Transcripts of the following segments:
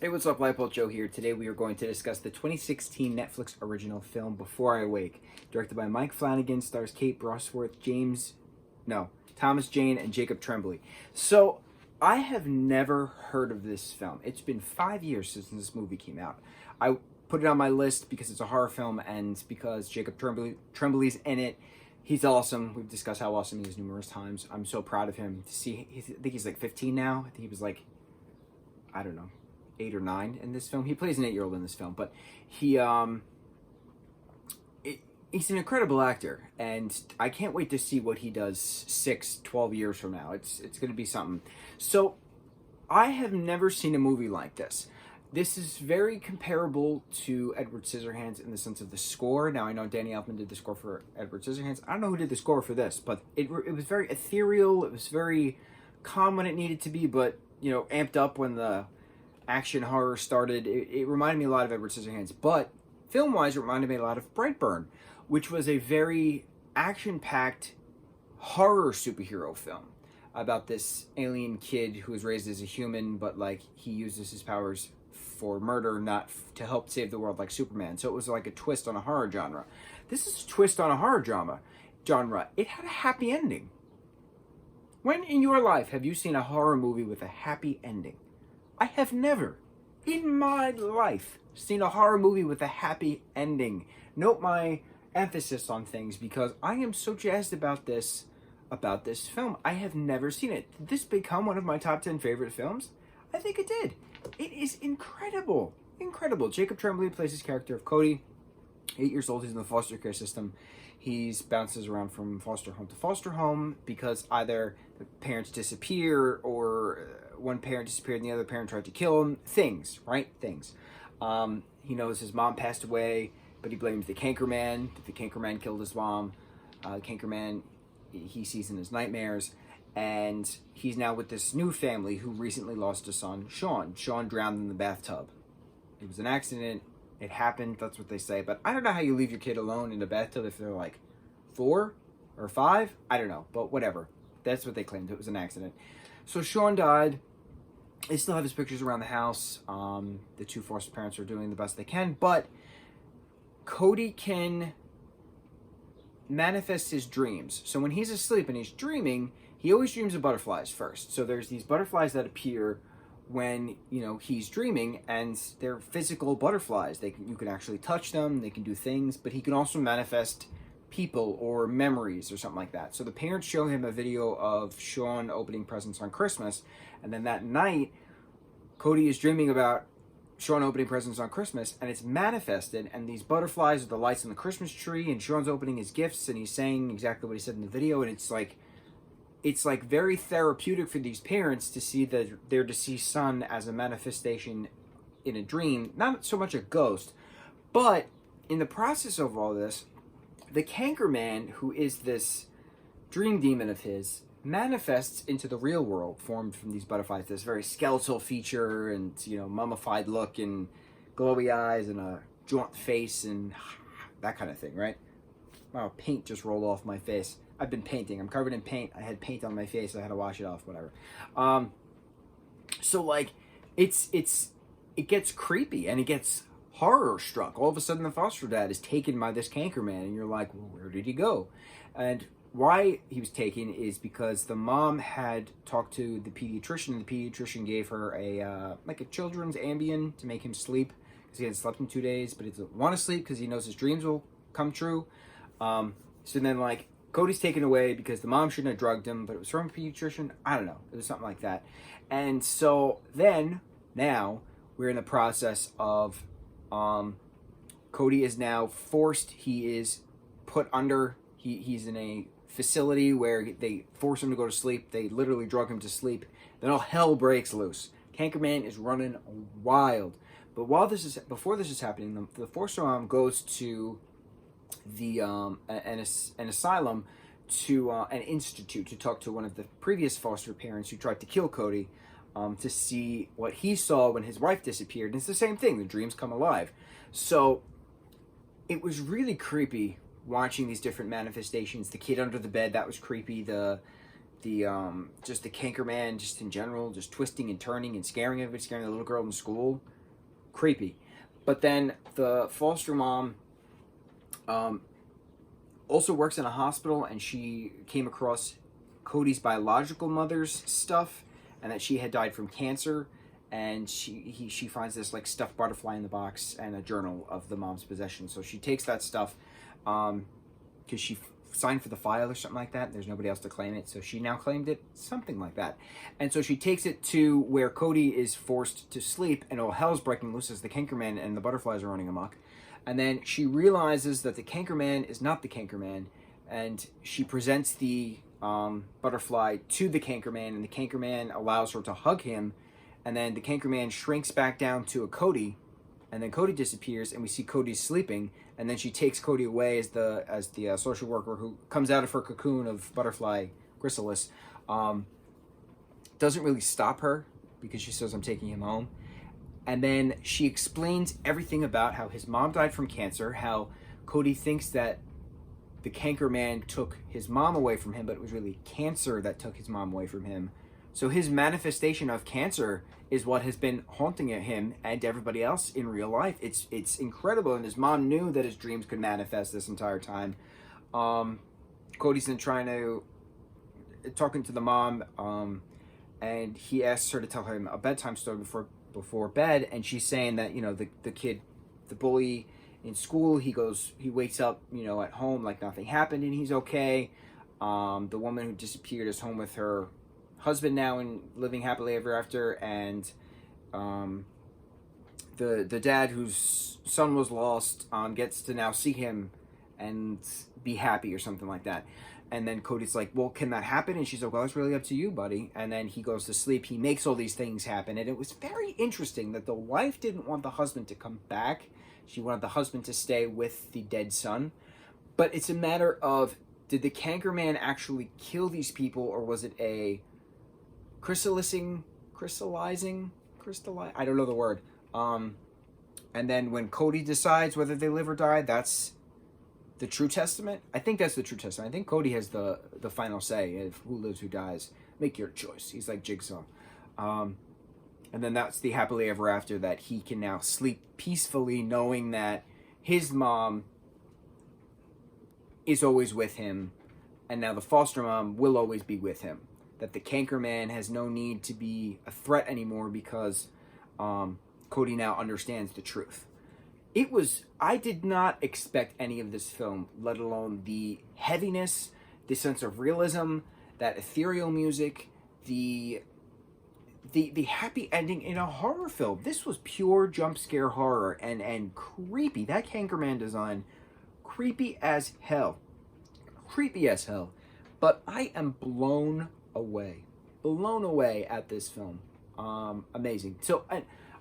Hey, what's up? Lightboltjoe here. Today we are going to discuss the 2016 Netflix original film Before I Awake, directed by Mike Flanagan, stars Kate Brosworth, Thomas Jane, and Jacob Tremblay. So, I have never heard of this film. It's been 5 years since this movie came out. I put it on my list because it's a horror film and because Jacob Tremblay's in it. He's awesome. We've discussed how awesome he is numerous times. I'm so proud of him. To see, I think he's like 15 now. I think he was like, I don't know, 8 or 9 in this film. He plays an 8-year-old in this film, but he's an incredible actor, and I can't wait to see what he does 6-12 years from now. It's going to be something. So I have never seen a movie like this. This is very comparable to Edward Scissorhands in the sense of the score. Now, I know Danny Elfman did the score for Edward Scissorhands. I don't know who did the score for this, but it was very ethereal. It was very calm when it needed to be, but, you know, amped up when the action horror started. It reminded me a lot of Edward Scissorhands, but film-wise, it reminded me a lot of Brightburn, which was a very action-packed horror superhero film about this alien kid who was raised as a human, but like he uses his powers for murder, not to help save the world like Superman. So it was like a twist on a horror genre. This is a twist on a horror genre. It had a happy ending. When in your life have you seen a horror movie with a happy ending? I have never, in my life, seen a horror movie with a happy ending. Note my emphasis on things because I am so jazzed about this film. I have never seen it. Did this become one of my top 10 favorite films? I think it did. It is incredible. Incredible. Jacob Tremblay plays his character of Cody. 8 years old, he's in the foster care system. He bounces around from foster home to foster home because either the parents disappear or one parent disappeared and the other parent tried to kill him. Things, right? Things. He knows his mom passed away, but he blames the Canker Man. The Canker Man killed his mom. The Canker Man he sees in his nightmares. And he's now with this new family who recently lost a son, Sean. Sean drowned in the bathtub. It was an accident. It happened. That's what they say. But I don't know how you leave your kid alone in a bathtub if they're like 4 or 5. I don't know. But whatever. That's what they claimed. It was an accident. So Sean died. They still have his pictures around the house. The two foster parents are doing the best they can. But Cody can manifest his dreams. So when he's asleep and he's dreaming, he always dreams of butterflies first. So there's these butterflies that appear when, you know, he's dreaming, and they're physical butterflies. You can actually touch them, they can do things, but he can also manifest people or memories or something like that. So the parents show him a video of Sean opening presents on Christmas, and then that night, Cody is dreaming about Sean opening presents on Christmas, and it's manifested, and these butterflies are the lights on the Christmas tree, and Sean's opening his gifts, and he's saying exactly what he said in the video, and it's like very therapeutic for these parents to see their deceased son as a manifestation in a dream, not so much a ghost, but in the process of all this, the Canker Man, who is this dream demon of his, manifests into the real world, formed from these butterflies, this very skeletal feature and, you know, mummified look and glowy eyes and a jaunt face and that kind of thing, right? Wow, paint just rolled off my face. I've been painting. I'm covered in paint. I had paint on my face. I had to wash it off, whatever. So like, it gets creepy and it gets horror struck. All of a sudden, the foster dad is taken by this Canker Man, and you're like, well, where did he go? And why he was taken is because the mom had talked to the pediatrician, and the pediatrician gave her a children's Ambien to make him sleep because he hadn't slept in 2 days, but he doesn't want to sleep because he knows his dreams will come true. So then, like, Cody's taken away because the mom shouldn't have drugged him, but it was from a pediatrician. I don't know. It was something like that. And so then, now, we're in the process of Cody is now forced. He is put under. He's in a facility where they force him to go to sleep. They literally drug him to sleep. Then all hell breaks loose. Canker Man is running wild. But before this is happening, the foster mom goes to an asylum, to an institute, to talk to one of the previous foster parents who tried to kill Cody, to see what he saw when his wife disappeared. And it's the same thing. The dreams come alive. So it was really creepy watching these different manifestations. The kid under the bed, that was creepy. The just the canker man, just in general, just twisting and turning and scaring everybody, scaring the little girl in school, creepy. But then the foster mom also works in a hospital, and she came across Cody's biological mother's stuff, and that she had died from cancer. And she finds this like stuffed butterfly in the box and a journal of the mom's possession. So she takes that stuff because she signed for the file or something like that. There's nobody else to claim it, so she now claimed it, something like that. And so she takes it to where Cody is forced to sleep, and all hell's breaking loose as the Cankerman and the butterflies are running amok. And then she realizes that the Cankerman is not the Cankerman, and she presents the butterfly to the Cankerman, and the Cankerman allows her to hug him. And then the Cankerman shrinks back down to a Cody, and then Cody disappears, and we see Cody sleeping. And then she takes Cody away as the social worker who comes out of her cocoon of butterfly chrysalis. Doesn't really stop her because she says, "I'm taking him home." And then she explains everything about how his mom died from cancer, how Cody thinks that the Cankerman took his mom away from him, but it was really cancer that took his mom away from him. So his manifestation of cancer is what has been haunting him and everybody else in real life. It's incredible, and his mom knew that his dreams could manifest this entire time. Cody's then talking to the mom, and he asks her to tell him a bedtime story before bed, and she's saying that, you know, the kid, the bully in school, he wakes up, you know, at home like nothing happened and he's okay. The woman who disappeared is home with her husband now and living happily ever after, and the dad whose son was lost gets to now see him and be happy or something like that. And then Cody's like, "Well, can that happen?" And she's like, "Well, it's really up to you, buddy." And then he goes to sleep. He makes all these things happen, and it was very interesting that the wife didn't want the husband to come back. She wanted the husband to stay with the dead son. But it's a matter of, did the Cankerman actually kill these people, or was it a crystallizing, I don't know the word. And then when Cody decides whether they live or die, that's the true testament. I think that's the true testament. I think Cody has the final say of who lives, who dies. Make your choice. He's like Jigsaw. And then that's the happily ever after, that he can now sleep peacefully knowing that his mom is always with him, and now the foster mom will always be with him. That the Cankerman has no need to be a threat anymore because Cody now understands the truth. I did not expect any of this film, let alone the heaviness, the sense of realism, that ethereal music, the happy ending in a horror film. This was pure jump scare horror and creepy. That Cankerman design, creepy as hell. Creepy as hell. But I am blown away at this film. Amazing. So,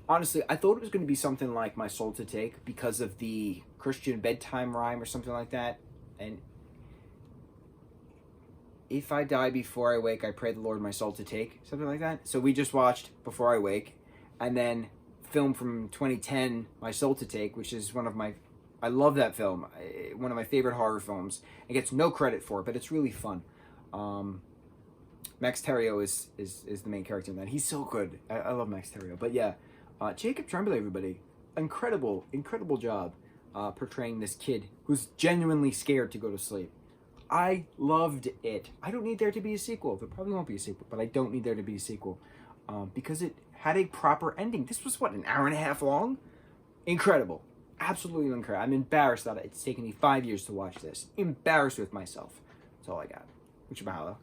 honestly, I thought it was going to be something like My Soul to Take because of the Christian bedtime rhyme or something like that. And if I die before I wake, I pray the Lord my soul to take. Something like that. So we just watched Before I Wake, and then film from 2010, My Soul to Take, which is I love that film. One of my favorite horror films. It gets no credit for it, but it's really fun. Max Terrio is the main character in that. He's so good. I love Max Terrio. But yeah, Jacob Tremblay, everybody. Incredible job portraying this kid who's genuinely scared to go to sleep. I loved it. I don't need there to be a sequel. There probably won't be a sequel, but I don't need there to be a sequel because it had a proper ending. This was, an hour and a half long? Incredible. Absolutely incredible. I'm embarrassed that it's taken me 5 years to watch this. Embarrassed with myself. That's all I got. Mucho mahalo.